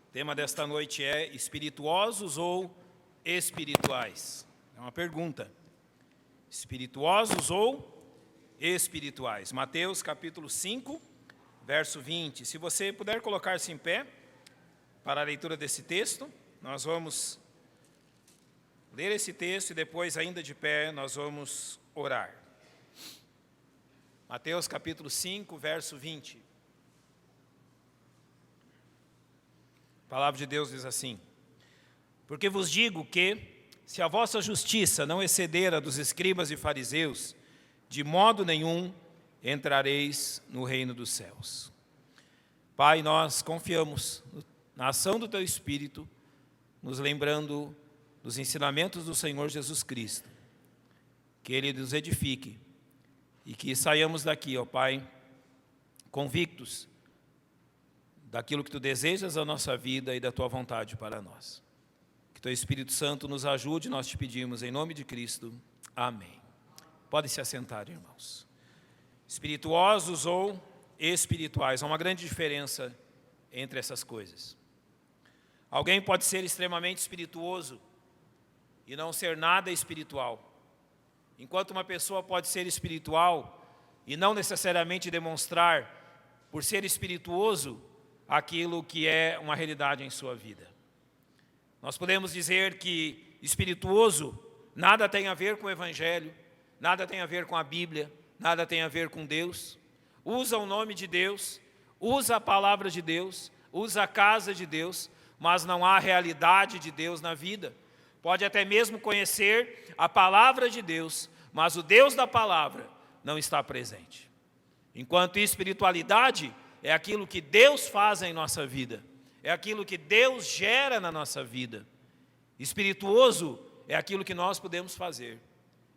O tema desta noite é espirituosos ou espirituais? É uma pergunta. Espirituosos ou espirituais? Mateus capítulo 5, verso 20. Se você puder colocar-se em pé para a leitura desse texto, nós vamos ler esse texto e depois, ainda de pé, nós vamos orar. Mateus capítulo 5, verso 20. A palavra de Deus diz assim: porque vos digo que, se a vossa justiça não exceder a dos escribas e fariseus, de modo nenhum entrareis no reino dos céus. Pai, nós confiamos na ação do Teu Espírito, nos lembrando dos ensinamentos do Senhor Jesus Cristo, que Ele nos edifique e que saiamos daqui, ó Pai, convictos daquilo que Tu desejas da nossa vida e da Tua vontade para nós. Que Teu Espírito Santo nos ajude, nós te pedimos em nome de Cristo. Amém. Pode se assentar, irmãos. Espirituosos ou espirituais, há uma grande diferença entre essas coisas. Alguém pode ser extremamente espirituoso e não ser nada espiritual, enquanto uma pessoa pode ser espiritual e não necessariamente demonstrar, por ser espirituoso, aquilo que é uma realidade em sua vida. Nós podemos dizer que espirituoso nada tem a ver com o Evangelho, nada tem a ver com a Bíblia, nada tem a ver com Deus. Usa o nome de Deus, usa a palavra de Deus, usa a casa de Deus, mas não há realidade de Deus na vida. Pode até mesmo conhecer a palavra de Deus, mas o Deus da palavra não está presente. Enquanto espiritualidade é aquilo que Deus faz em nossa vida, é aquilo que Deus gera na nossa vida. Espirituoso é aquilo que nós podemos fazer.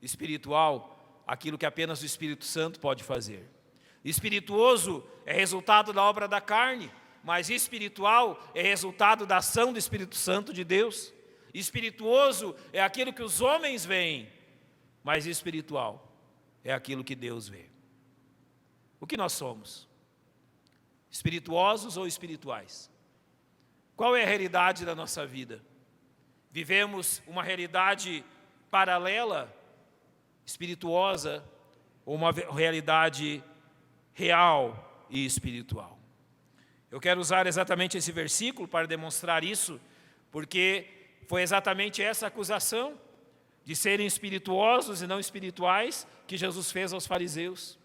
Espiritual, aquilo que apenas o Espírito Santo pode fazer. Espirituoso é resultado da obra da carne, mas espiritual é resultado da ação do Espírito Santo de Deus. Espirituoso é aquilo que os homens veem, mas espiritual é aquilo que Deus vê. O que nós somos? Espirituosos ou espirituais? Qual é a realidade da nossa vida? Vivemos uma realidade paralela, espirituosa, ou uma realidade real e espiritual? Eu quero usar exatamente esse versículo para demonstrar isso, porque foi exatamente essa acusação de serem espirituosos e não espirituais que Jesus fez aos fariseus.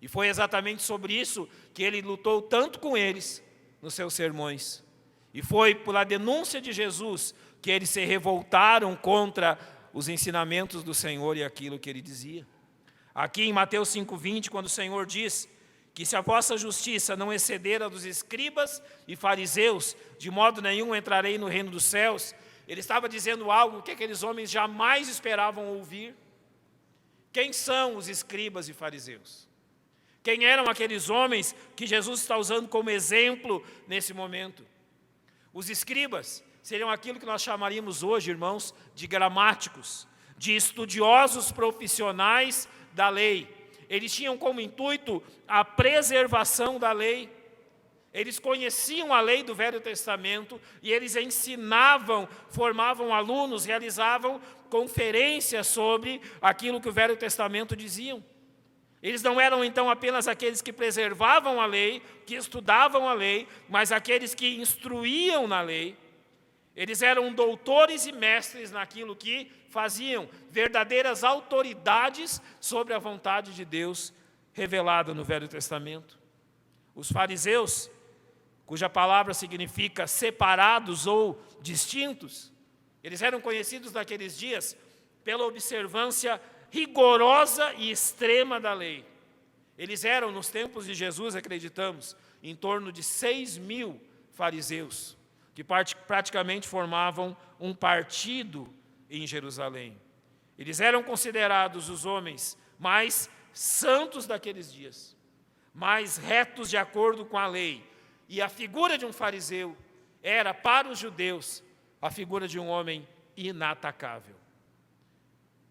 E foi exatamente sobre isso que ele lutou tanto com eles nos seus sermões. E foi pela denúncia de Jesus que eles se revoltaram contra os ensinamentos do Senhor e aquilo que ele dizia. Aqui em Mateus 5,20, quando o Senhor diz que se a vossa justiça não exceder a dos escribas e fariseus, de modo nenhum entrarei no reino dos céus, ele estava dizendo algo que aqueles homens jamais esperavam ouvir. Quem são os escribas e fariseus? Quem eram aqueles homens que Jesus está usando como exemplo nesse momento? Os escribas seriam aquilo que nós chamaríamos hoje, irmãos, de gramáticos, de estudiosos profissionais da lei. Eles tinham como intuito a preservação da lei. Eles conheciam a lei do Velho Testamento e eles ensinavam, formavam alunos, realizavam conferências sobre aquilo que o Velho Testamento diziam. Eles não eram então apenas aqueles que preservavam a lei, que estudavam a lei, mas aqueles que instruíam na lei. Eles eram doutores e mestres naquilo que faziam, verdadeiras autoridades sobre a vontade de Deus revelada no Velho Testamento. Os fariseus, cuja palavra significa separados ou distintos, eles eram conhecidos naqueles dias pela observância rigorosa e extrema da lei. Eles eram, nos tempos de Jesus, acreditamos, em torno de 6.000 fariseus, que praticamente formavam um partido em Jerusalém. Eles eram considerados os homens mais santos daqueles dias, mais retos de acordo com a lei. E a figura de um fariseu era, para os judeus, a figura de um homem inatacável.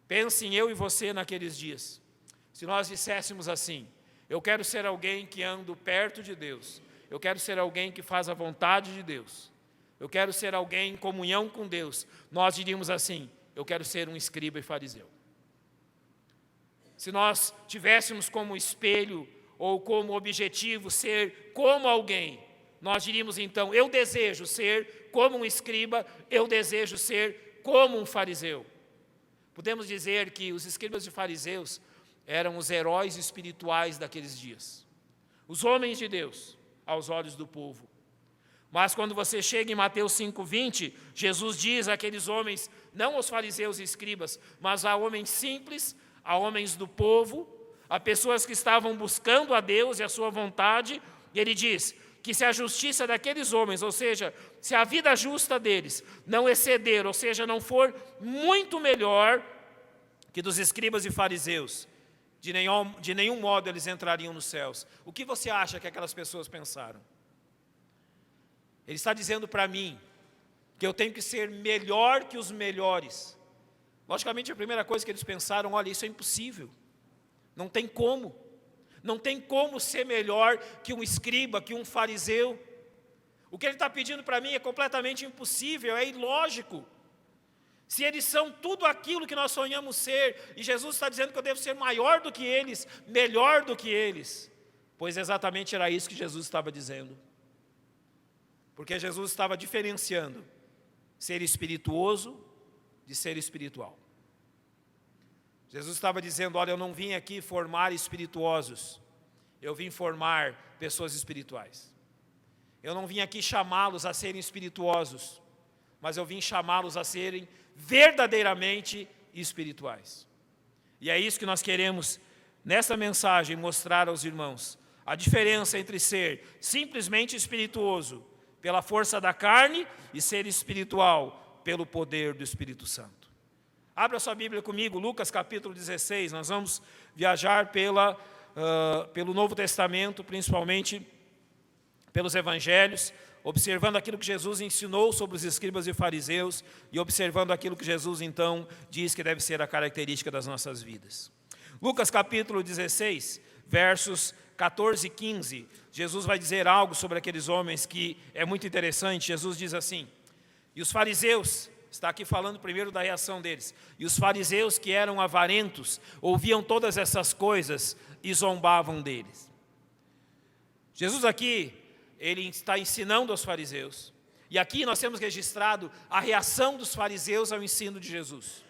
Pensem eu e você naqueles dias. Se nós disséssemos assim: eu quero ser alguém que ando perto de Deus, eu quero ser alguém que faz a vontade de Deus, eu quero ser alguém em comunhão com Deus, nós diríamos assim: eu quero ser um escriba e fariseu. Se nós tivéssemos como espelho ou como objetivo ser como alguém, nós diríamos então: eu desejo ser como um escriba, eu desejo ser como um fariseu. Podemos dizer que os escribas e fariseus eram os heróis espirituais daqueles dias, os homens de Deus aos olhos do povo. Mas quando você chega em Mateus 5:20, Jesus diz àqueles homens, não aos fariseus e escribas, mas a homens simples, a homens do povo, a pessoas que estavam buscando a Deus e a sua vontade, e ele diz que se a justiça daqueles homens, ou seja, se a vida justa deles não exceder, ou seja, não for muito melhor que dos escribas e fariseus, de nenhum modo eles entrariam nos céus. O que você acha que aquelas pessoas pensaram? Ele está dizendo para mim que eu tenho que ser melhor que os melhores. Logicamente, a primeira coisa que eles pensaram: olha, isso é impossível, não tem como. Não tem como ser melhor que um escriba, que um fariseu. O que ele está pedindo para mim é completamente impossível, é ilógico. Se eles são tudo aquilo que nós sonhamos ser, e Jesus está dizendo que eu devo ser maior do que eles, melhor do que eles, pois exatamente era isso que Jesus estava dizendo. Porque Jesus estava diferenciando ser espirituoso de ser espiritual. Jesus estava dizendo: olha, eu não vim aqui formar espirituosos, eu vim formar pessoas espirituais. Eu não vim aqui chamá-los a serem espirituosos, mas eu vim chamá-los a serem verdadeiramente espirituais. E é isso que nós queremos, nessa mensagem, mostrar aos irmãos. A diferença entre ser simplesmente espirituoso pela força da carne e ser espiritual pelo poder do Espírito Santo. Abra sua Bíblia comigo, Lucas capítulo 16, nós vamos viajar pelo Novo Testamento, principalmente pelos Evangelhos, observando aquilo que Jesus ensinou sobre os escribas e fariseus e observando aquilo que Jesus então diz que deve ser a característica das nossas vidas. Lucas capítulo 16, versos 14 e 15, Jesus vai dizer algo sobre aqueles homens que é muito interessante. Jesus diz assim: e os fariseus, está aqui falando primeiro da reação deles, e os fariseus que eram avarentos, ouviam todas essas coisas e zombavam deles. Jesus aqui, ele está ensinando aos fariseus, e aqui nós temos registrado a reação dos fariseus ao ensino de Jesus.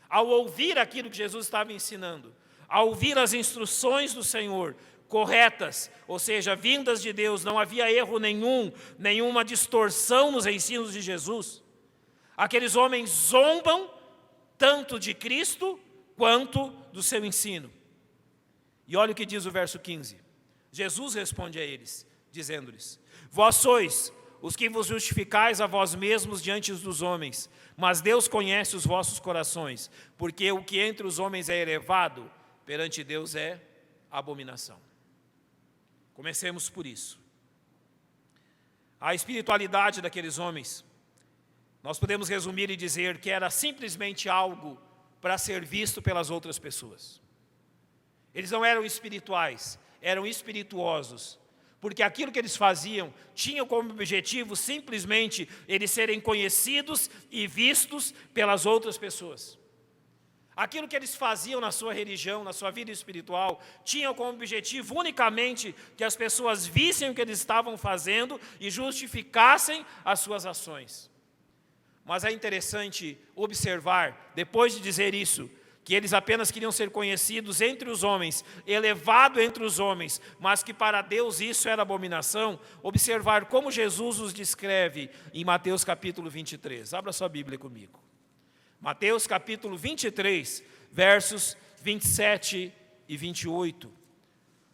Ao ouvir aquilo que Jesus estava ensinando, ao ouvir as instruções do Senhor, corretas, ou seja, vindas de Deus, não havia erro nenhum, nenhuma distorção nos ensinos de Jesus. Aqueles homens zombam tanto de Cristo quanto do seu ensino. E olha o que diz o verso 15. Jesus responde a eles, dizendo-lhes: vós sois os que vos justificais a vós mesmos diante dos homens, mas Deus conhece os vossos corações, porque o que entre os homens é elevado, perante Deus é abominação. Comecemos por isso. A espiritualidade daqueles homens, nós podemos resumir e dizer que era simplesmente algo para ser visto pelas outras pessoas. Eles não eram espirituais, eram espirituosos, porque aquilo que eles faziam tinha como objetivo simplesmente eles serem conhecidos e vistos pelas outras pessoas. Aquilo que eles faziam na sua religião, na sua vida espiritual, tinha como objetivo unicamente que as pessoas vissem o que eles estavam fazendo e justificassem as suas ações. Mas é interessante observar, depois de dizer isso, que eles apenas queriam ser conhecidos entre os homens, elevado entre os homens, mas que para Deus isso era abominação, observar como Jesus os descreve em Mateus capítulo 23. Abra sua Bíblia comigo. Mateus capítulo 23, versos 27 e 28.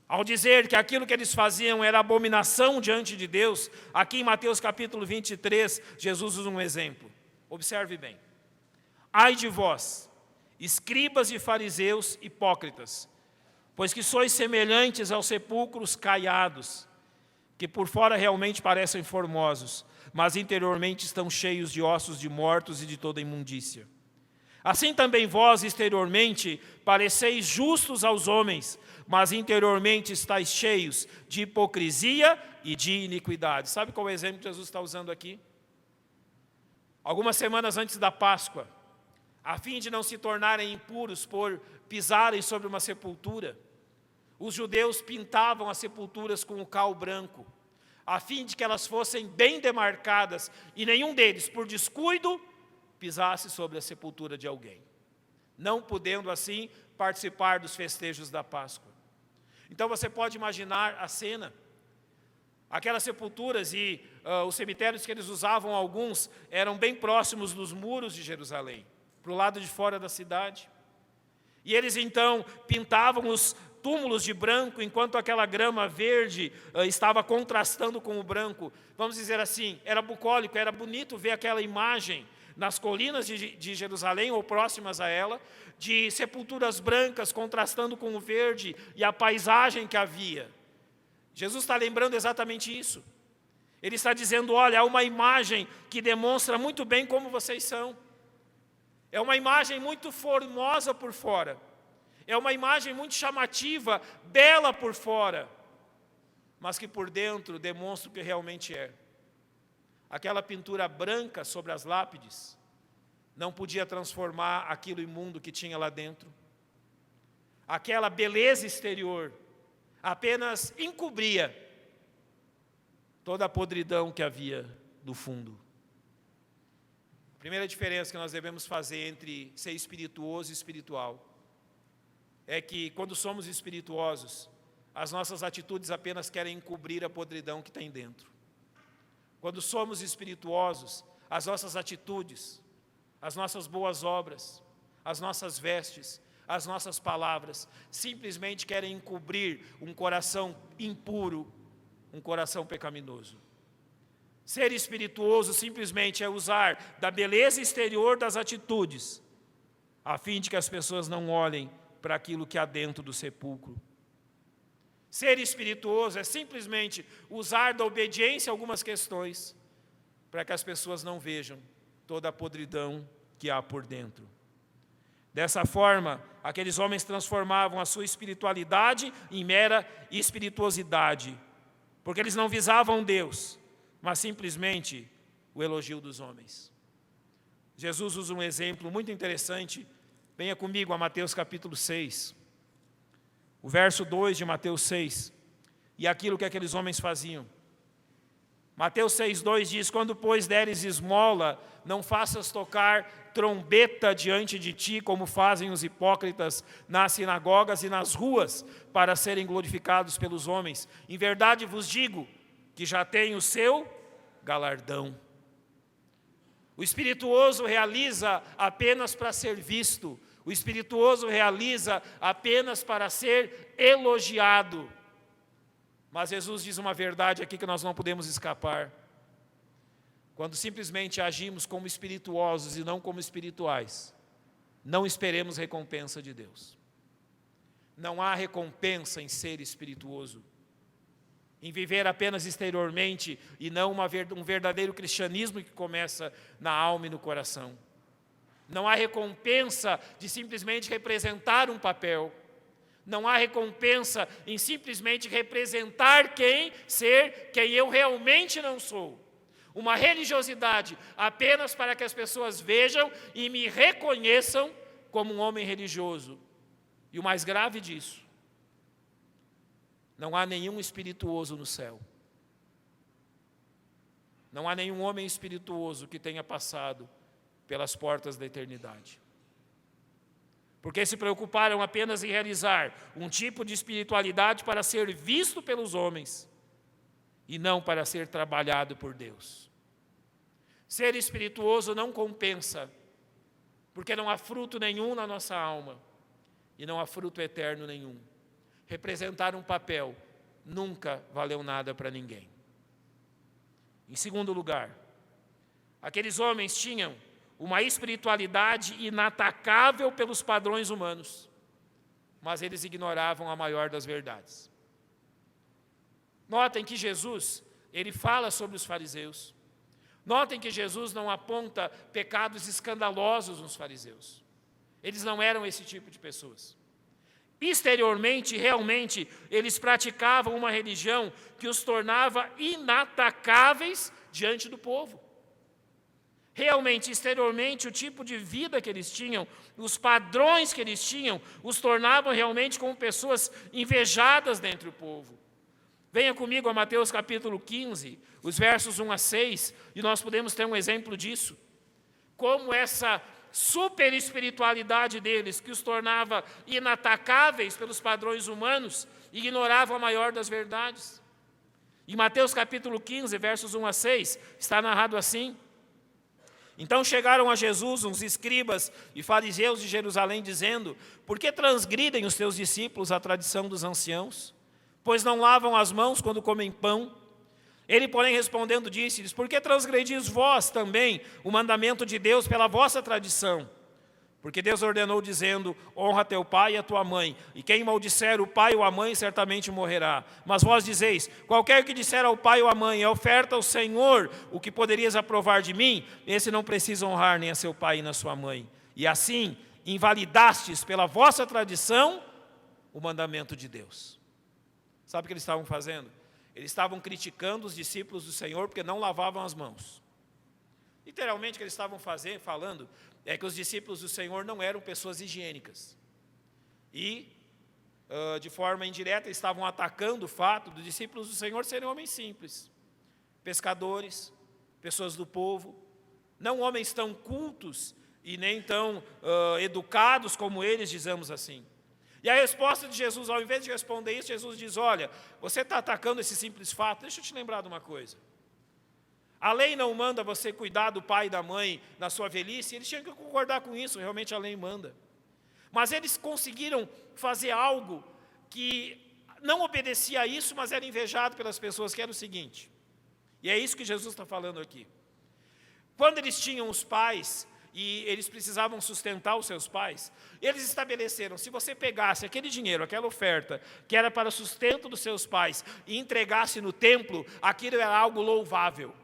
Ao dizer que aquilo que eles faziam era abominação diante de Deus, aqui em Mateus capítulo 23, Jesus usa um exemplo. Observe bem. Ai de vós, escribas e fariseus hipócritas, pois que sois semelhantes aos sepulcros caiados, que por fora realmente parecem formosos, mas interiormente estão cheios de ossos de mortos e de toda imundícia. Assim também vós, exteriormente, pareceis justos aos homens, mas interiormente estáis cheios de hipocrisia e de iniquidade. Sabe qual é o exemplo que Jesus está usando aqui? Algumas semanas antes da Páscoa, a fim de não se tornarem impuros por pisarem sobre uma sepultura, os judeus pintavam as sepulturas com o cal branco, a fim de que elas fossem bem demarcadas e nenhum deles, por descuido, pisasse sobre a sepultura de alguém, não podendo assim participar dos festejos da Páscoa. Então você pode imaginar a cena. Aquelas sepulturas e os cemitérios que eles usavam, alguns, eram bem próximos dos muros de Jerusalém, para o lado de fora da cidade. E eles então pintavam os túmulos de branco, enquanto aquela grama verde estava contrastando com o branco. Vamos dizer assim, era bucólico, era bonito ver aquela imagem nas colinas de Jerusalém ou próximas a ela, de sepulturas brancas contrastando com o verde e a paisagem que havia. Jesus está lembrando exatamente isso. Ele está dizendo, olha, há uma imagem que demonstra muito bem como vocês são. É uma imagem muito formosa por fora. É uma imagem muito chamativa, bela por fora, mas que por dentro demonstra o que realmente é. Aquela pintura branca sobre as lápides não podia transformar aquilo imundo que tinha lá dentro. Aquela beleza exterior apenas encobria toda a podridão que havia no fundo. A primeira diferença que nós devemos fazer entre ser espirituoso e espiritual é que, quando somos espirituosos, as nossas atitudes apenas querem encobrir a podridão que tem dentro. Quando somos espirituosos, as nossas atitudes, as nossas boas obras, as nossas vestes, as nossas palavras, simplesmente querem encobrir um coração impuro, um coração pecaminoso. Ser espirituoso simplesmente é usar da beleza exterior das atitudes, a fim de que as pessoas não olhem para aquilo que há dentro do sepulcro. Ser espirituoso é simplesmente usar da obediência a algumas questões, para que as pessoas não vejam toda a podridão que há por dentro. Dessa forma, aqueles homens transformavam a sua espiritualidade em mera espirituosidade, porque eles não visavam Deus, mas simplesmente o elogio dos homens. Jesus usa um exemplo muito interessante. Venha comigo a Mateus capítulo 6, o verso 2 de Mateus 6, e aquilo que aqueles homens faziam. Mateus 6,2 diz, quando, pois, deres esmola, não faças tocar trombeta diante de ti, como fazem os hipócritas nas sinagogas e nas ruas, para serem glorificados pelos homens. Em verdade vos digo, que já tem o seu galardão. O espirituoso realiza apenas para ser visto. O espirituoso realiza apenas para ser elogiado. Mas Jesus diz uma verdade aqui que nós não podemos escapar. Quando simplesmente agimos como espirituosos e não como espirituais, não esperemos recompensa de Deus. Não há recompensa em ser espirituoso, em viver apenas exteriormente e não um verdadeiro cristianismo que começa na alma e no coração. Não há recompensa de simplesmente representar um papel. Não há recompensa em simplesmente representar ser quem eu realmente não sou. Uma religiosidade apenas para que as pessoas vejam e me reconheçam como um homem religioso. E o mais grave disso, não há nenhum espirituoso no céu. Não há nenhum homem espirituoso que tenha passado pelas portas da eternidade. Porque se preocuparam apenas em realizar um tipo de espiritualidade para ser visto pelos homens e não para ser trabalhado por Deus. Ser espirituoso não compensa, porque não há fruto nenhum na nossa alma e não há fruto eterno nenhum. Representar um papel nunca valeu nada para ninguém. Em segundo lugar, aqueles homens tinham uma espiritualidade inatacável pelos padrões humanos, mas eles ignoravam a maior das verdades. Notem que Jesus, ele fala sobre os fariseus. Notem que Jesus não aponta pecados escandalosos nos fariseus. Eles não eram esse tipo de pessoas. Exteriormente, realmente, eles praticavam uma religião que os tornava inatacáveis diante do povo. realmente, exteriormente, o tipo de vida que eles tinham, os padrões que eles tinham, os tornavam realmente como pessoas invejadas dentre o povo. Venha comigo a Mateus capítulo 15, os versos 1 a 6, e nós podemos ter um exemplo disso. Como essa super espiritualidade deles, que os tornava inatacáveis pelos padrões humanos, ignorava a maior das verdades. Em Mateus capítulo 15, versos 1 a 6, está narrado assim: então chegaram a Jesus uns escribas e fariseus de Jerusalém, dizendo: por que transgridem os teus discípulos a tradição dos anciãos? Pois não lavam as mãos quando comem pão. Ele, porém, respondendo, disse-lhes: por que transgredis vós também o mandamento de Deus pela vossa tradição? Porque Deus ordenou, dizendo: honra teu pai e a tua mãe, e quem maldisser o pai ou a mãe certamente morrerá. Mas vós dizeis: qualquer que disser ao pai ou à mãe, é oferta ao Senhor o que poderias aprovar de mim, esse não precisa honrar nem a seu pai nem a sua mãe. E assim invalidastes pela vossa tradição o mandamento de Deus. Sabe o que eles estavam fazendo? Eles estavam criticando os discípulos do Senhor porque não lavavam as mãos. Literalmente o que eles estavam falando é que os discípulos do Senhor não eram pessoas higiênicas. E, de forma indireta, eles estavam atacando o fato dos discípulos do Senhor serem homens simples, pescadores, pessoas do povo, não homens tão cultos e nem tão educados como eles, dizemos assim. E a resposta de Jesus, ao invés de responder isso, Jesus diz: olha, você está atacando esse simples fato, deixa eu te lembrar de uma coisa. A lei não manda você cuidar do pai e da mãe na sua velhice, eles tinham que concordar com isso, realmente a lei manda. Mas eles conseguiram fazer algo que não obedecia a isso, mas era invejado pelas pessoas, que era o seguinte, e é isso que Jesus está falando aqui. Quando eles tinham os pais, e eles precisavam sustentar os seus pais, eles estabeleceram: se você pegasse aquele dinheiro, aquela oferta, que era para o sustento dos seus pais, e entregasse no templo, aquilo era algo louvável.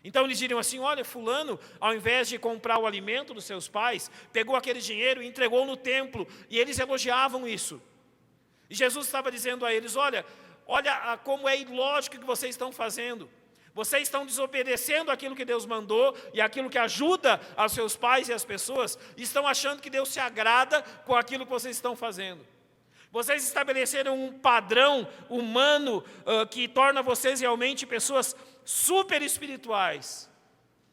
Então eles diriam assim: olha, fulano, ao invés de comprar o alimento dos seus pais, pegou aquele dinheiro e entregou no templo, e eles elogiavam isso. E Jesus estava dizendo a eles: olha como é ilógico o que vocês estão fazendo. Vocês estão desobedecendo aquilo que Deus mandou e aquilo que ajuda aos seus pais e as pessoas, e estão achando que Deus se agrada com aquilo que vocês estão fazendo. Vocês estabeleceram um padrão humano que torna vocês realmente pessoas super espirituais,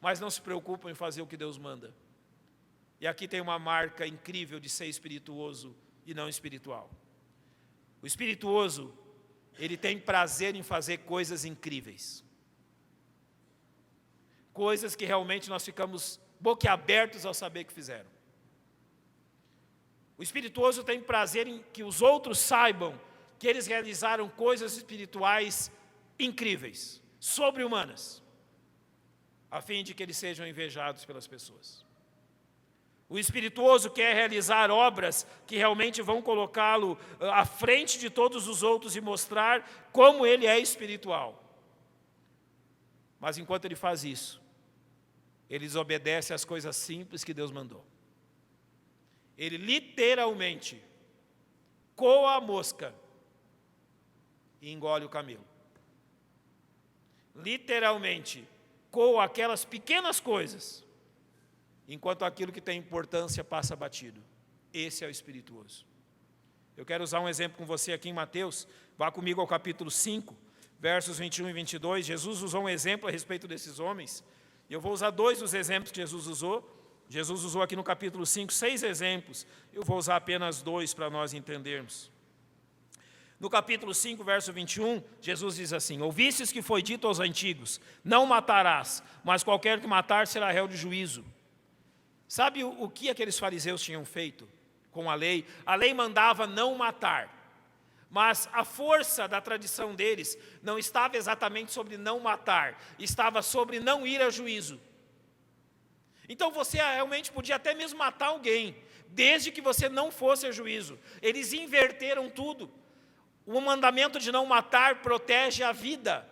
mas não se preocupam em fazer o que Deus manda. E aqui tem uma marca incrível de ser espirituoso e não espiritual. O espirituoso, ele tem prazer em fazer coisas incríveis. Coisas que realmente nós ficamos boquiabertos ao saber que fizeram. O espirituoso tem prazer em que os outros saibam que eles realizaram coisas espirituais incríveis, sobre-humanas, a fim de que eles sejam invejados pelas pessoas. O espirituoso quer realizar obras que realmente vão colocá-lo à frente de todos os outros e mostrar como ele é espiritual. Mas enquanto ele faz isso, ele desobedece às coisas simples que Deus mandou. Ele literalmente coa a mosca e engole o camelo. Literalmente coa aquelas pequenas coisas, enquanto aquilo que tem importância passa batido. Esse é o espirituoso. Eu quero usar um exemplo com você aqui em Mateus. Vá comigo ao capítulo 5, versos 21 e 22. Jesus usou um exemplo a respeito desses homens. E eu vou usar 2 dos exemplos que Jesus usou. Jesus usou aqui no capítulo 5 6 exemplos. Eu vou usar apenas 2 para nós entendermos. No capítulo 5, verso 21, Jesus diz assim: ouvistes que foi dito aos antigos: não matarás, mas qualquer que matar será réu de juízo. Sabe o que aqueles fariseus tinham feito com a lei? A lei mandava não matar. Mas a força da tradição deles não estava exatamente sobre não matar, estava sobre não ir a juízo. Então você realmente podia até mesmo matar alguém, desde que você não fosse a juízo. Eles inverteram tudo. O mandamento de não matar protege a vida.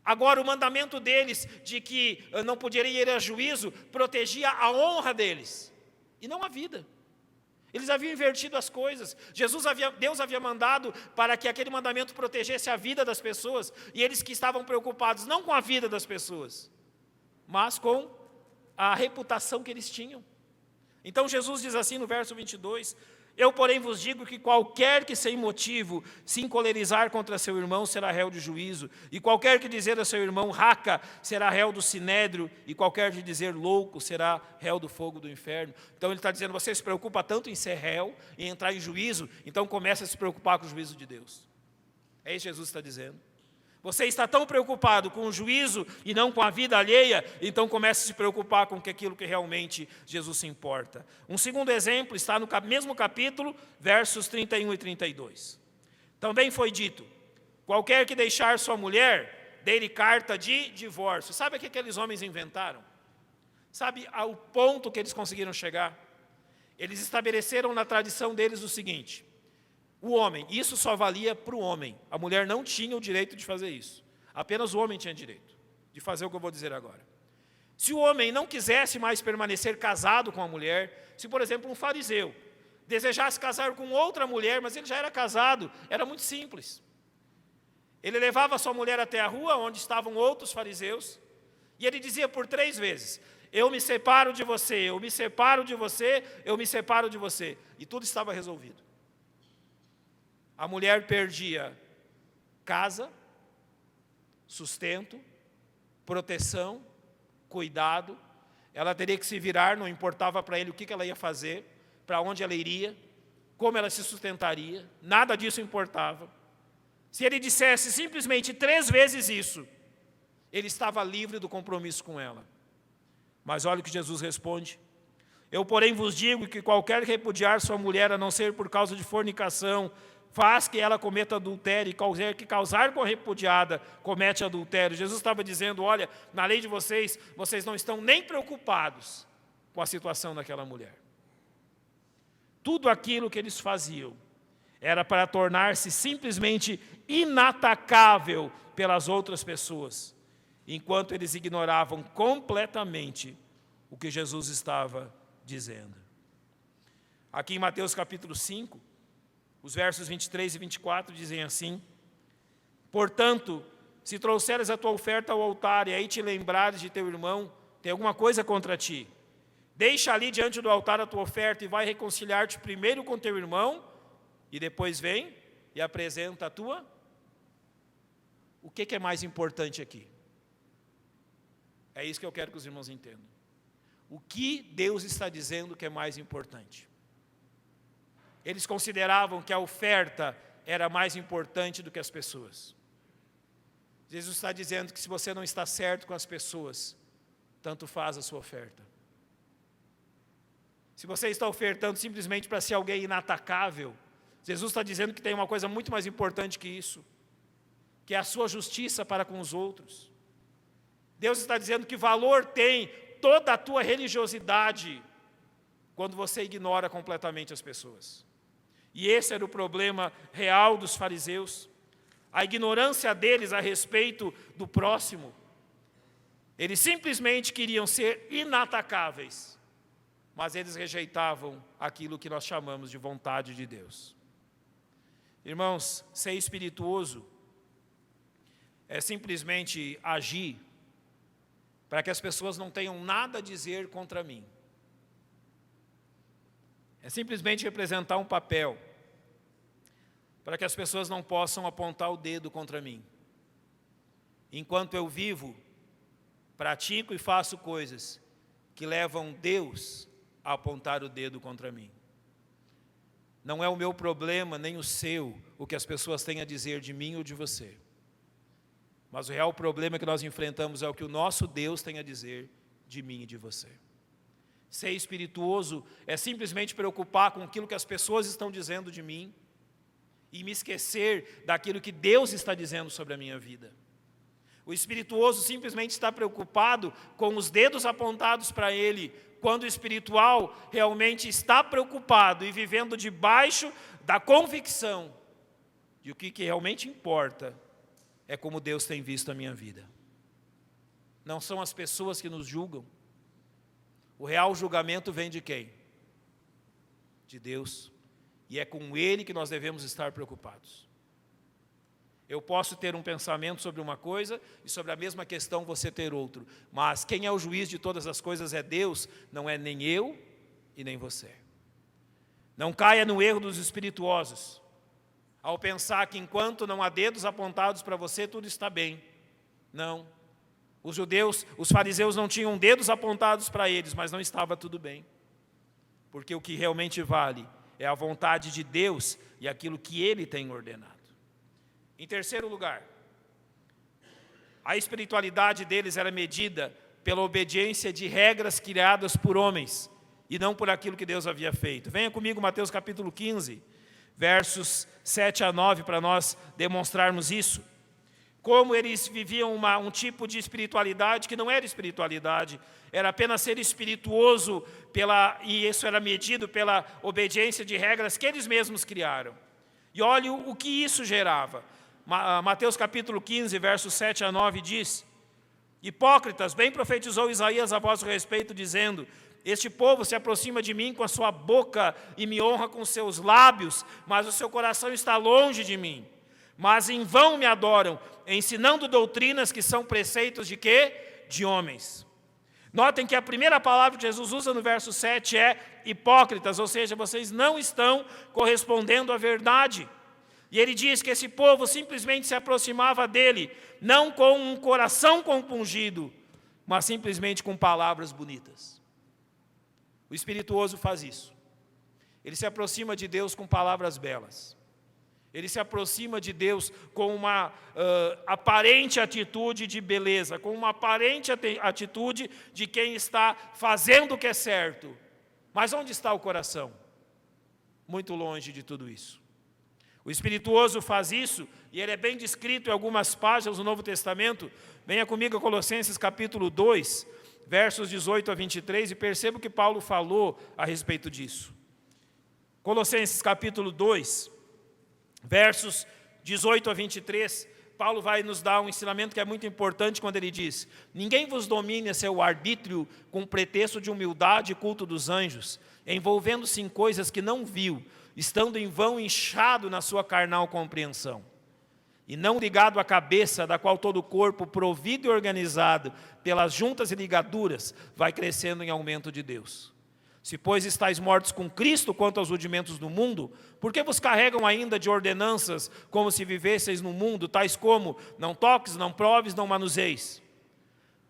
Agora o mandamento deles de que não poderiam ir a juízo protegia a honra deles, e não a vida. Eles haviam invertido as coisas. Deus havia mandado para que aquele mandamento protegesse a vida das pessoas, e eles que estavam preocupados não com a vida das pessoas, mas com a reputação que eles tinham. Então Jesus diz assim no verso 22, eu, porém, vos digo que qualquer que sem motivo se encolerizar contra seu irmão será réu de juízo, e qualquer que dizer a seu irmão raca será réu do sinédrio, e qualquer que dizer louco será réu do fogo do inferno. Então ele está dizendo, você se preocupa tanto em ser réu, em entrar em juízo, então comece a se preocupar com o juízo de Deus. É isso que Jesus está dizendo. Você está tão preocupado com o juízo e não com a vida alheia, então comece a se preocupar com aquilo que realmente Jesus se importa. Um segundo exemplo está no mesmo capítulo, versos 31 e 32. Também foi dito, qualquer que deixar sua mulher, dê-lhe carta de divórcio. Sabe o que aqueles homens inventaram? Sabe ao ponto que eles conseguiram chegar? Eles estabeleceram na tradição deles o seguinte, o homem, isso só valia para o homem. A mulher não tinha o direito de fazer isso. Apenas o homem tinha direito de fazer o que eu vou dizer agora. Se o homem não quisesse mais permanecer casado com a mulher, se, por exemplo, um fariseu desejasse casar com outra mulher, mas ele já era casado, era muito simples. Ele levava a sua mulher até a rua, onde estavam outros fariseus, e ele dizia por 3 vezes, eu me separo de você, eu me separo de você, eu me separo de você. E tudo estava resolvido. A mulher perdia casa, sustento, proteção, cuidado. Ela teria que se virar, não importava para ele o que ela ia fazer, para onde ela iria, como ela se sustentaria, nada disso importava. Se ele dissesse simplesmente 3 vezes isso, ele estava livre do compromisso com ela. Mas olha o que Jesus responde. Eu, porém, vos digo que qualquer que repudiar sua mulher, a não ser por causa de fornicação, faz que ela cometa adultério, e qualquer que causar com a repudiada, comete adultério. Jesus estava dizendo, olha, na lei de vocês, vocês não estão nem preocupados com a situação daquela mulher. Tudo aquilo que eles faziam era para tornar-se simplesmente inatacável pelas outras pessoas, enquanto eles ignoravam completamente o que Jesus estava dizendo. Aqui em Mateus capítulo 5, os versos 23 e 24 dizem assim, portanto, se trouxeres a tua oferta ao altar e aí te lembrares de teu irmão, tem alguma coisa contra ti, deixa ali diante do altar a tua oferta e vai reconciliar-te primeiro com teu irmão, e depois vem e apresenta a tua. O que é mais importante aqui? É isso que eu quero que os irmãos entendam. O que Deus está dizendo que é mais importante? Eles consideravam que a oferta era mais importante do que as pessoas. Jesus está dizendo que se você não está certo com as pessoas, tanto faz a sua oferta. Se você está ofertando simplesmente para ser alguém inatacável, Jesus está dizendo que tem uma coisa muito mais importante que isso, que é a sua justiça para com os outros. Deus está dizendo que valor tem toda a tua religiosidade quando você ignora completamente as pessoas. E esse era o problema real dos fariseus, a ignorância deles a respeito do próximo. Eles simplesmente queriam ser inatacáveis, mas eles rejeitavam aquilo que nós chamamos de vontade de Deus. Irmãos, ser espirituoso é simplesmente agir para que as pessoas não tenham nada a dizer contra mim. É simplesmente representar um papel para que as pessoas não possam apontar o dedo contra mim. Enquanto eu vivo, pratico e faço coisas que levam Deus a apontar o dedo contra mim. Não é o meu problema, nem o seu, o que as pessoas têm a dizer de mim ou de você. Mas o real problema que nós enfrentamos é o que o nosso Deus tem a dizer de mim e de você. Ser espirituoso é simplesmente preocupar com aquilo que as pessoas estão dizendo de mim e me esquecer daquilo que Deus está dizendo sobre a minha vida. O espirituoso simplesmente está preocupado com os dedos apontados para ele, quando o espiritual realmente está preocupado e vivendo debaixo da convicção de o que realmente importa é como Deus tem visto a minha vida. Não são as pessoas que nos julgam. O real julgamento vem de quem? De Deus. E é com Ele que nós devemos estar preocupados. Eu posso ter um pensamento sobre uma coisa e sobre a mesma questão você ter outro. Mas quem é o juiz de todas as coisas é Deus, não é nem eu e nem você. Não caia no erro dos espirituosos, ao pensar que enquanto não há dedos apontados para você, tudo está bem. Não. Os judeus, os fariseus não tinham dedos apontados para eles, mas não estava tudo bem. Porque o que realmente vale é a vontade de Deus e aquilo que Ele tem ordenado. Em terceiro lugar, a espiritualidade deles era medida pela obediência de regras criadas por homens e não por aquilo que Deus havia feito. Venha comigo, Mateus capítulo 15, versos 7 a 9, para nós demonstrarmos isso. Como eles viviam um tipo de espiritualidade que não era espiritualidade, era apenas ser espirituoso, e isso era medido pela obediência de regras que eles mesmos criaram. E olha o que isso gerava. Mateus capítulo 15, versos 7 a 9 diz: Hipócritas, bem profetizou Isaías a vosso respeito, dizendo: Este povo se aproxima de mim com a sua boca e me honra com os seus lábios, mas o seu coração está longe de mim. Mas em vão me adoram, ensinando doutrinas que são preceitos de quê? De homens. Notem que a primeira palavra que Jesus usa no verso 7 é hipócritas, ou seja, vocês não estão correspondendo à verdade. E ele diz que esse povo simplesmente se aproximava dele, não com um coração compungido, mas simplesmente com palavras bonitas. O espirituoso faz isso. Ele se aproxima de Deus com palavras belas. Ele se aproxima de Deus com uma aparente atitude de beleza, com uma aparente atitude de quem está fazendo o que é certo. Mas onde está o coração? Muito longe de tudo isso. O espirituoso faz isso, e ele é bem descrito em algumas páginas do Novo Testamento. Venha comigo a Colossenses capítulo 2, versos 18 a 23, e perceba o que Paulo falou a respeito disso. Colossenses capítulo 2, versos 18 a 23, Paulo vai nos dar um ensinamento que é muito importante quando ele diz: Ninguém vos domine a seu arbítrio com pretexto de humildade e culto dos anjos, envolvendo-se em coisas que não viu, estando em vão inchado na sua carnal compreensão, e não ligado à cabeça, da qual todo o corpo, provido e organizado pelas juntas e ligaduras, vai crescendo em aumento de Deus. Se, pois, estáis mortos com Cristo quanto aos rudimentos do mundo, por que vos carregam ainda de ordenanças, como se vivesseis no mundo, tais como: não toques, não proves, não manuseis?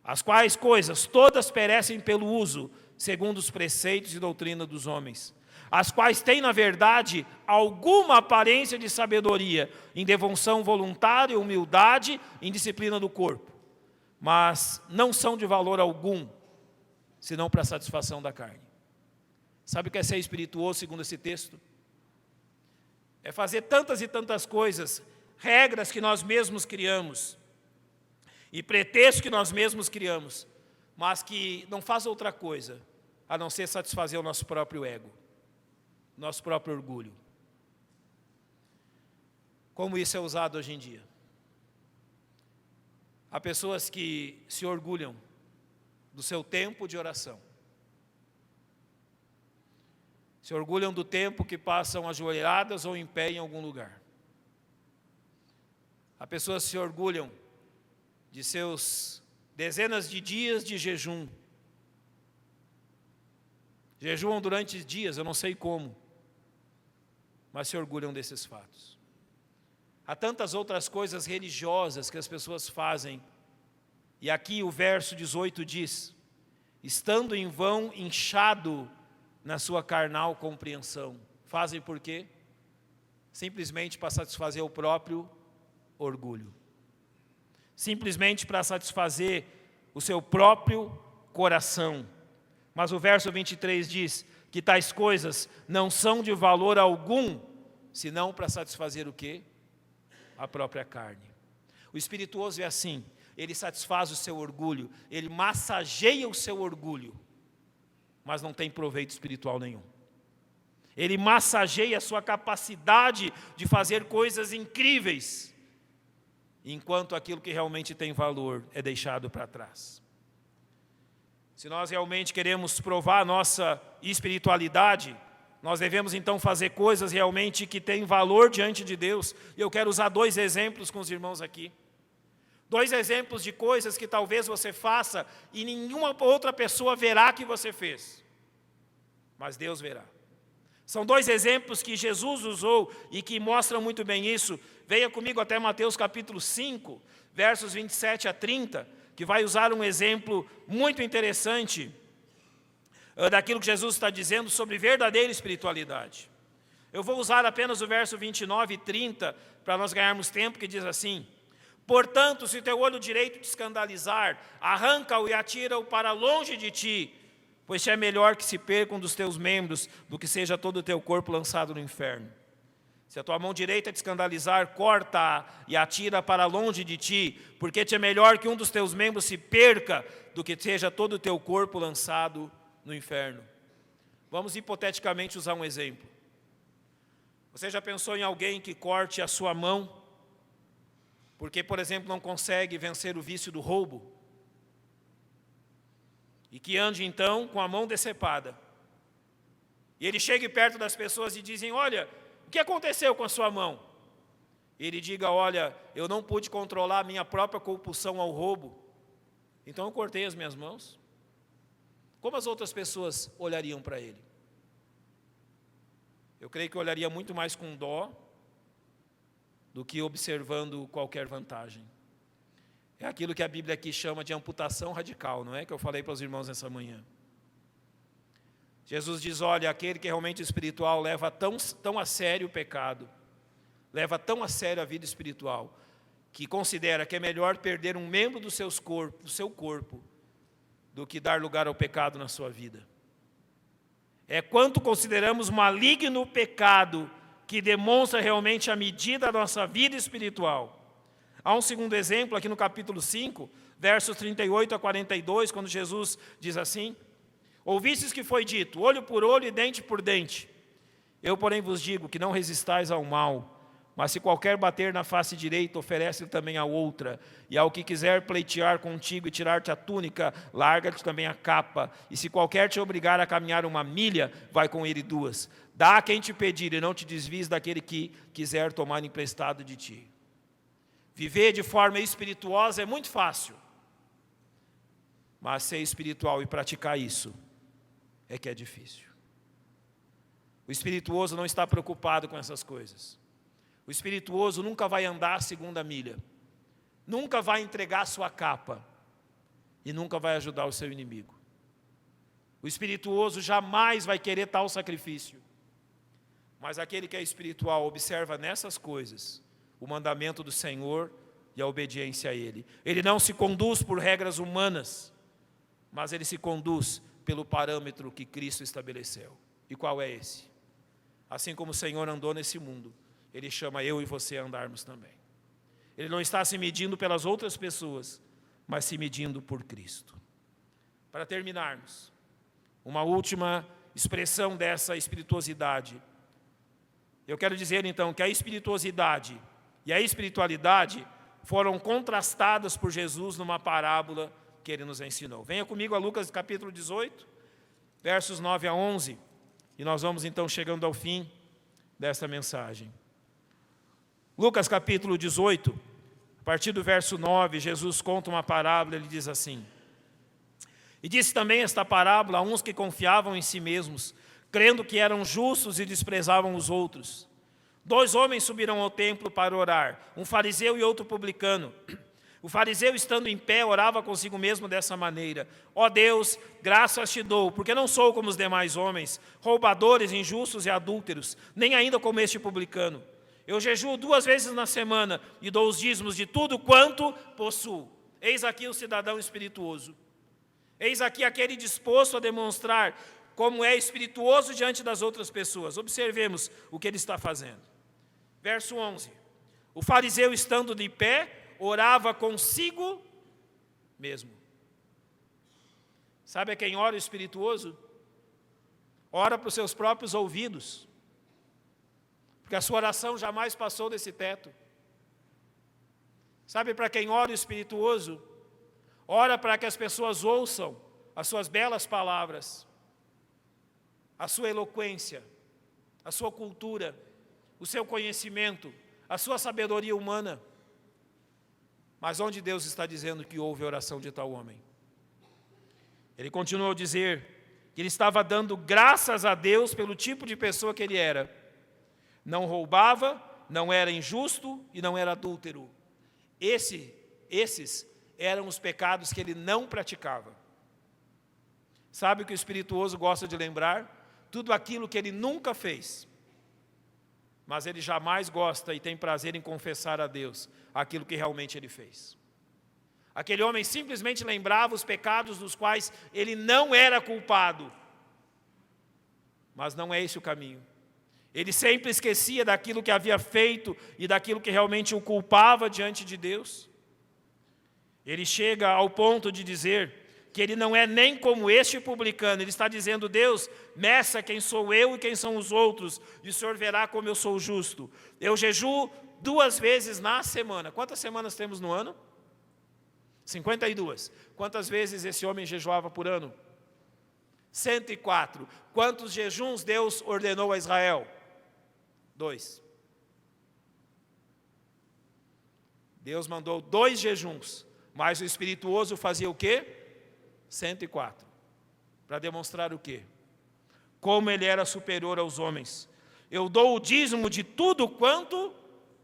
As quais coisas todas perecem pelo uso, segundo os preceitos e doutrina dos homens, as quais têm, na verdade, alguma aparência de sabedoria, em devoção voluntária, humildade, em disciplina do corpo, mas não são de valor algum, senão para a satisfação da carne. Sabe o que é ser espirituoso, segundo esse texto? É fazer tantas e tantas coisas, regras que nós mesmos criamos, e pretextos que nós mesmos criamos, mas que não faz outra coisa, a não ser satisfazer o nosso próprio ego, nosso próprio orgulho. Como isso é usado hoje em dia? Há pessoas que se orgulham do seu tempo de oração. Se orgulham do tempo que passam ajoelhadas ou em pé em algum lugar. Há pessoas que se orgulham de seus dezenas de dias de jejum. Jejuam durante dias, eu não sei como, mas se orgulham desses fatos. Há tantas outras coisas religiosas que as pessoas fazem, e aqui o verso 18 diz: estando em vão inchado na sua carnal compreensão. Fazem por quê? Simplesmente para satisfazer o próprio orgulho. Simplesmente para satisfazer o seu próprio coração. Mas o verso 23 diz que tais coisas não são de valor algum, senão para satisfazer o quê? A própria carne. O espirituoso é assim, ele satisfaz o seu orgulho, ele massageia o seu orgulho, mas não tem proveito espiritual nenhum. Ele massageia a sua capacidade de fazer coisas incríveis, enquanto aquilo que realmente tem valor é deixado para trás. Se nós realmente queremos provar a nossa espiritualidade, Nós devemos então fazer coisas realmente que têm valor diante de Deus. E eu quero usar 2 exemplos com os irmãos aqui. 2 exemplos de coisas que talvez você faça e nenhuma outra pessoa verá que você fez. Mas Deus verá. São 2 exemplos que Jesus usou e que mostram muito bem isso. Venha comigo até Mateus capítulo 5, versos 27 a 30, que vai usar um exemplo muito interessante daquilo que Jesus está dizendo sobre verdadeira espiritualidade. Eu vou usar apenas o verso 29 e 30 para nós ganharmos tempo, que diz assim: portanto, se teu olho direito te escandalizar, arranca-o e atira-o para longe de ti, pois te é melhor que se perca um dos teus membros do que seja todo o teu corpo lançado no inferno. Se a tua mão direita te escandalizar, corta-a e atira para longe de ti, porque te é melhor que um dos teus membros se perca do que seja todo o teu corpo lançado no inferno. Vamos hipoteticamente usar um exemplo. Você já pensou em alguém que corte a sua mão porque, por exemplo, não consegue vencer o vício do roubo? E que ande então com a mão decepada. E ele chegue perto das pessoas e dizem: olha, o que aconteceu com a sua mão? E ele diga: olha, eu não pude controlar a minha própria compulsão ao roubo, então eu cortei as minhas mãos. Como as outras pessoas olhariam para ele? Eu creio que olharia muito mais com dó do que observando qualquer vantagem. É aquilo que a Bíblia aqui chama de amputação radical, não é? Que eu falei para os irmãos nessa manhã. Jesus diz: olha, aquele que é realmente espiritual leva tão a sério o pecado, leva tão a sério a vida espiritual, que considera que é melhor perder um membro do seu corpo do que dar lugar ao pecado na sua vida. É quanto consideramos maligno o pecado que demonstra realmente a medida da nossa vida espiritual. Há um segundo exemplo aqui no capítulo 5, versos 38 a 42, quando Jesus diz assim: ouvistes que foi dito, olho por olho e dente por dente. Eu, porém, vos digo que não resistais ao mal, mas se qualquer bater na face direita, oferece-lhe também a outra. E ao que quiser pleitear contigo e tirar-te a túnica, larga-te também a capa. E se qualquer te obrigar a caminhar 1 milha, vai com ele 2. Dá a quem te pedir e não te desvies daquele que quiser tomar emprestado de ti. Viver de forma espirituosa é muito fácil. Mas ser espiritual e praticar isso é que é difícil. O espirituoso não está preocupado com essas coisas. O espirituoso nunca vai andar a 2ª milha, nunca vai entregar sua capa e nunca vai ajudar o seu inimigo. O espirituoso jamais vai querer tal sacrifício, mas aquele que é espiritual observa nessas coisas o mandamento do Senhor e a obediência a Ele. Ele não se conduz por regras humanas, mas ele se conduz pelo parâmetro que Cristo estabeleceu. E qual é esse? Assim como o Senhor andou nesse mundo, Ele chama eu e você a andarmos também. Ele não está se medindo pelas outras pessoas, mas se medindo por Cristo. Para terminarmos, uma última expressão dessa espirituosidade. Eu quero dizer então que a espirituosidade e a espiritualidade foram contrastadas por Jesus numa parábola que Ele nos ensinou. Venha comigo a Lucas capítulo 18, versos 9 a 11, e nós vamos então chegando ao fim desta mensagem. Lucas capítulo 18, a partir do verso 9, Jesus conta uma parábola. Ele diz assim: e disse também esta parábola a uns que confiavam em si mesmos, crendo que eram justos e desprezavam os outros. 2 homens subiram ao templo para orar, um fariseu e outro publicano. O fariseu, estando em pé, orava consigo mesmo dessa maneira: ó Deus, graças te dou, porque não sou como os demais homens, roubadores, injustos e adúlteros, nem ainda como este publicano. Eu jejuo 2 vezes na semana e dou os dízimos de tudo quanto possuo. Eis aqui o cidadão espirituoso. Eis aqui aquele disposto a demonstrar como é espirituoso diante das outras pessoas. Observemos o que ele está fazendo. Verso 11. O fariseu, estando de pé, orava consigo mesmo. Sabe a quem ora o espirituoso? Ora para os seus próprios ouvidos, porque a sua oração jamais passou desse teto. Sabe para quem ora o espirituoso? Ora para que as pessoas ouçam as suas belas palavras, a sua eloquência, a sua cultura, o seu conhecimento, a sua sabedoria humana. Mas onde Deus está dizendo que houve oração de tal homem? Ele continuou a dizer que ele estava dando graças a Deus pelo tipo de pessoa que ele era. Não roubava, não era injusto e não era adúltero. Esses eram os pecados que ele não praticava. Sabe o que o espirituoso gosta de lembrar? Tudo aquilo que ele nunca fez. Mas ele jamais gosta e tem prazer em confessar a Deus aquilo que realmente ele fez. Aquele homem simplesmente lembrava os pecados dos quais ele não era culpado. Mas não é esse o caminho. Ele sempre esquecia daquilo que havia feito e daquilo que realmente o culpava diante de Deus. Ele chega ao ponto de dizer que ele não é nem como este publicano. Ele está dizendo: Deus, meça quem sou eu e quem são os outros, e o Senhor verá como eu sou justo. Eu jejuo 2 vezes na semana. Quantas semanas temos no ano? 52. Quantas vezes esse homem jejuava por ano? 104. Quantos jejuns Deus ordenou a Israel? 2. Deus mandou 2 jejuns, mas o espirituoso fazia o quê? 104. Para demonstrar o quê? Como ele era superior aos homens. Eu dou o dízimo de tudo quanto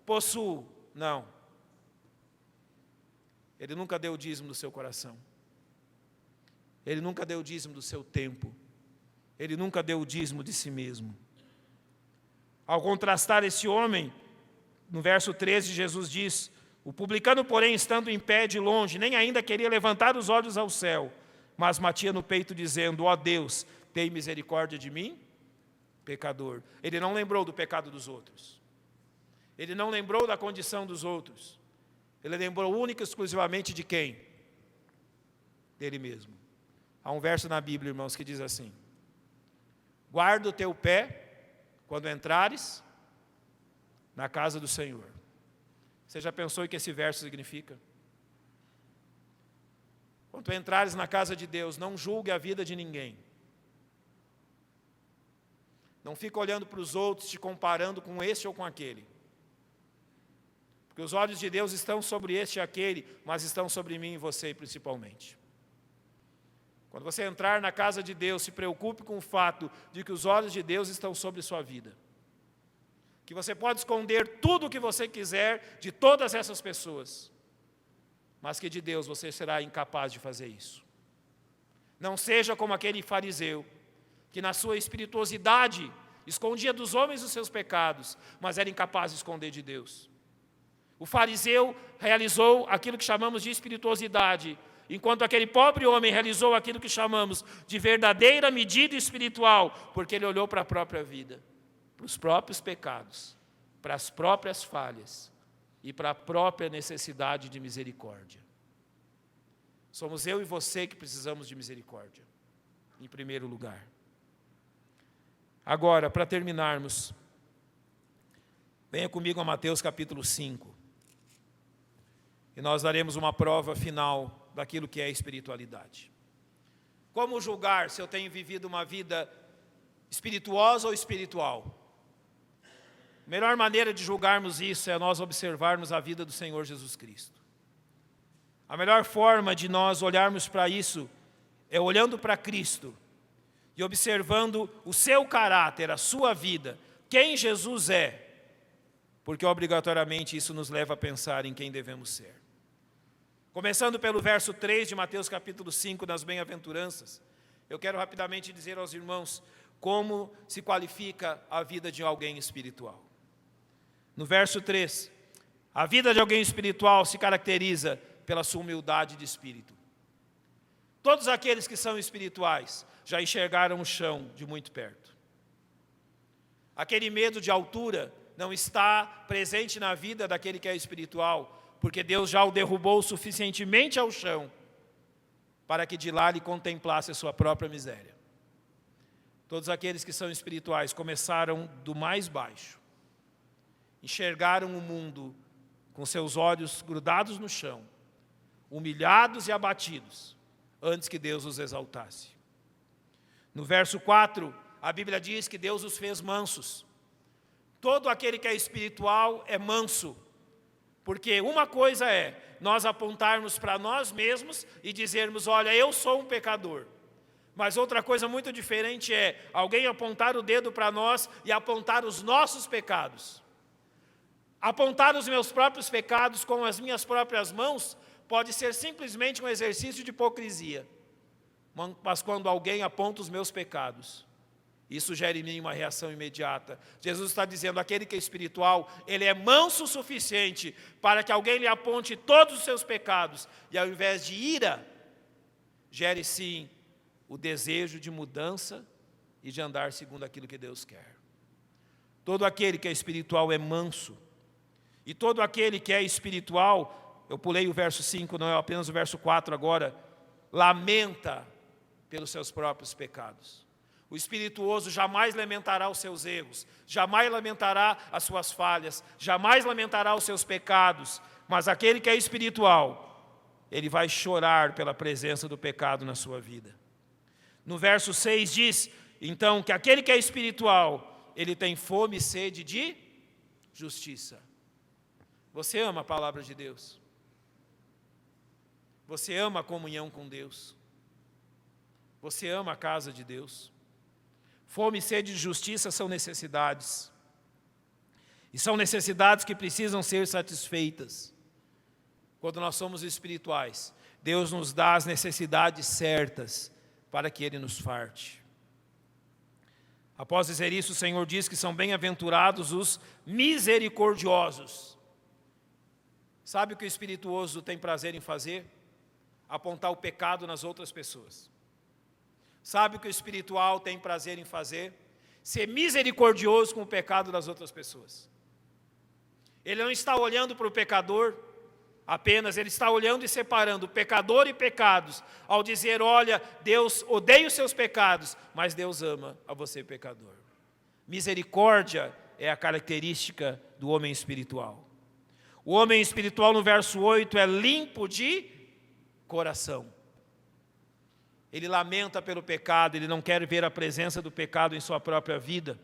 possuo. Não. Ele nunca deu o dízimo do seu coração. Ele nunca deu o dízimo do seu tempo. Ele nunca deu o dízimo de si mesmo. Ao contrastar esse homem, no verso 13, Jesus diz: o publicano, porém, estando em pé de longe, nem ainda queria levantar os olhos ao céu, mas batia no peito, dizendo: ó Deus, tem misericórdia de mim, pecador. Ele não lembrou do pecado dos outros. Ele não lembrou da condição dos outros. Ele lembrou única e exclusivamente de quem? Dele mesmo. Há um verso na Bíblia, irmãos, que diz assim: guarda o teu pé quando entrares na casa do Senhor. Você já pensou o que esse verso significa? Quando entrares na casa de Deus, não julgue a vida de ninguém. Não fica olhando para os outros, te comparando com este ou com aquele. Porque os olhos de Deus estão sobre este e aquele, mas estão sobre mim e você principalmente. Quando você entrar na casa de Deus, se preocupe com o fato de que os olhos de Deus estão sobre sua vida. Que você pode esconder tudo o que você quiser de todas essas pessoas, mas que de Deus você será incapaz de fazer isso. Não seja como aquele fariseu, que na sua espirituosidade escondia dos homens os seus pecados, mas era incapaz de esconder de Deus. O fariseu realizou aquilo que chamamos de espirituosidade, enquanto aquele pobre homem realizou aquilo que chamamos de verdadeira medida espiritual, porque ele olhou para a própria vida, para os próprios pecados, para as próprias falhas e para a própria necessidade de misericórdia. Somos eu e você que precisamos de misericórdia, em primeiro lugar. Agora, para terminarmos, venha comigo a Mateus capítulo 5. E nós daremos uma prova final daquilo que é espiritualidade. Como julgar se eu tenho vivido uma vida espirituosa ou espiritual? A melhor maneira de julgarmos isso é nós observarmos a vida do Senhor Jesus Cristo. A melhor forma de nós olharmos para isso é olhando para Cristo e observando o seu caráter, a sua vida, quem Jesus é, porque obrigatoriamente isso nos leva a pensar em quem devemos ser. Começando pelo verso 3 de Mateus capítulo 5, nas bem-aventuranças, eu quero rapidamente dizer aos irmãos como se qualifica a vida de alguém espiritual. No verso 3, a vida de alguém espiritual se caracteriza pela sua humildade de espírito. Todos aqueles que são espirituais já enxergaram o chão de muito perto. Aquele medo de altura não está presente na vida daquele que é espiritual, porque Deus já o derrubou suficientemente ao chão para que de lá ele contemplasse a sua própria miséria. Todos aqueles que são espirituais começaram do mais baixo, enxergaram o mundo com seus olhos grudados no chão, humilhados e abatidos, antes que Deus os exaltasse. No verso 4, A Bíblia diz que Deus os fez mansos. Todo aquele que é espiritual é manso. Porque uma coisa é nós apontarmos para nós mesmos e dizermos, olha, eu sou um pecador. Mas outra coisa muito diferente é alguém apontar o dedo para nós e apontar os nossos pecados. Apontar os meus próprios pecados com as minhas próprias mãos pode ser simplesmente um exercício de hipocrisia. Mas quando alguém aponta os meus pecados, isso gera em mim uma reação imediata. Jesus está dizendo, aquele que é espiritual, ele é manso o suficiente para que alguém lhe aponte todos os seus pecados. E ao invés de ira, gere sim o desejo de mudança e de andar segundo aquilo que Deus quer. Todo aquele que é espiritual é manso. E todo aquele que é espiritual, eu pulei o verso 5, não é apenas o verso 4 agora, lamenta pelos seus próprios pecados. O espirituoso jamais lamentará os seus erros, jamais lamentará as suas falhas, jamais lamentará os seus pecados, mas aquele que é espiritual, ele vai chorar pela presença do pecado na sua vida. No verso 6 diz, então, que aquele que é espiritual, ele tem fome e sede de justiça. Você ama a palavra de Deus? Você ama a comunhão com Deus? Você ama a casa de Deus? Fome e sede de justiça são necessidades. E são necessidades que precisam ser satisfeitas. Quando nós somos espirituais, Deus nos dá as necessidades certas para que Ele nos farte. Após dizer isso, o Senhor diz que são bem-aventurados os misericordiosos. Sabe o que o espirituoso tem prazer em fazer? Apontar o pecado nas outras pessoas. Sabe o que o espiritual tem prazer em fazer? Ser misericordioso com o pecado das outras pessoas. Ele não está olhando para o pecador apenas, ele está olhando e separando pecador e pecados, ao dizer, olha, Deus odeia os seus pecados, mas Deus ama a você, pecador. Misericórdia é a característica do homem espiritual. O homem espiritual, no verso 8, é limpo de coração. Ele lamenta pelo pecado, ele não quer ver a presença do pecado em sua própria vida.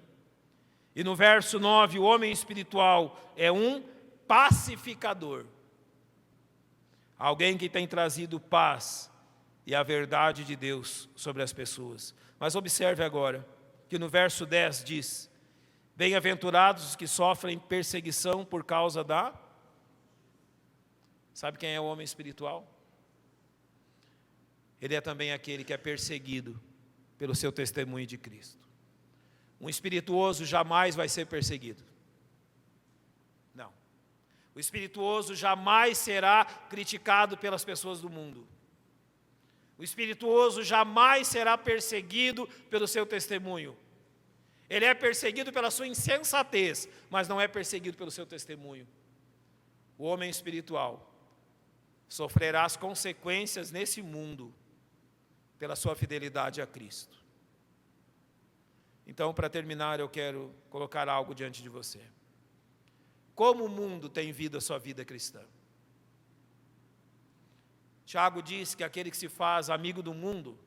E no verso 9, o homem espiritual é um pacificador. Alguém que tem trazido paz e a verdade de Deus sobre as pessoas. Mas observe agora, que no verso 10 diz, bem-aventurados os que sofrem perseguição por causa da... Sabe quem é o homem espiritual? Ele é também aquele que é perseguido pelo seu testemunho de Cristo. Um espirituoso jamais vai ser perseguido. Não. O espirituoso jamais será criticado pelas pessoas do mundo. O espirituoso jamais será perseguido pelo seu testemunho. Ele é perseguido pela sua insensatez, mas não é perseguido pelo seu testemunho. O homem espiritual sofrerá as consequências nesse mundo pela sua fidelidade a Cristo. Então, para terminar, eu quero colocar algo diante de você. Como o mundo tem vindo a sua vida cristã? Tiago diz que aquele que se faz amigo do mundo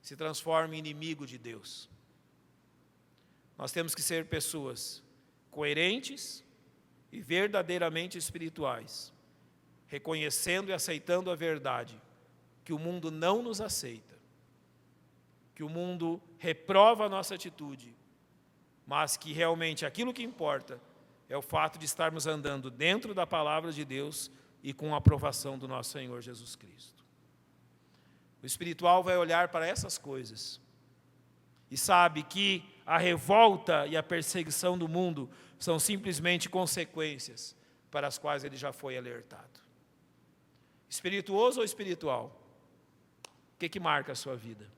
se transforma em inimigo de Deus. Nós temos que ser pessoas coerentes e verdadeiramente espirituais, reconhecendo e aceitando a verdade, que o mundo não nos aceita, que o mundo reprova a nossa atitude, mas que realmente aquilo que importa é o fato de estarmos andando dentro da palavra de Deus e com a aprovação do nosso Senhor Jesus Cristo. O espiritual vai olhar para essas coisas e sabe que a revolta e a perseguição do mundo são simplesmente consequências para as quais ele já foi alertado. Espirituoso ou espiritual? O que marca a sua vida?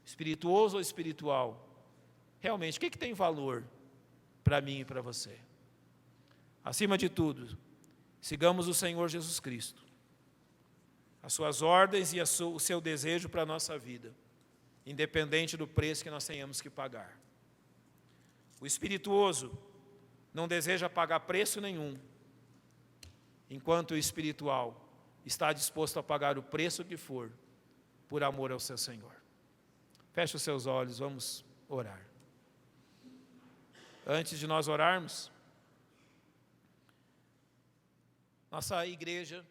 Espirituoso ou espiritual? Realmente, o que tem valor para mim e para você? Acima de tudo, sigamos o Senhor Jesus Cristo, as suas ordens e o seu desejo para a nossa vida, independente do preço que nós tenhamos que pagar. O espirituoso não deseja pagar preço nenhum, enquanto o espiritual está disposto a pagar o preço que for, por amor ao seu Senhor. Feche os seus olhos, vamos orar. Antes de nós orarmos, nossa igreja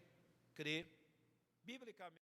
crê biblicamente.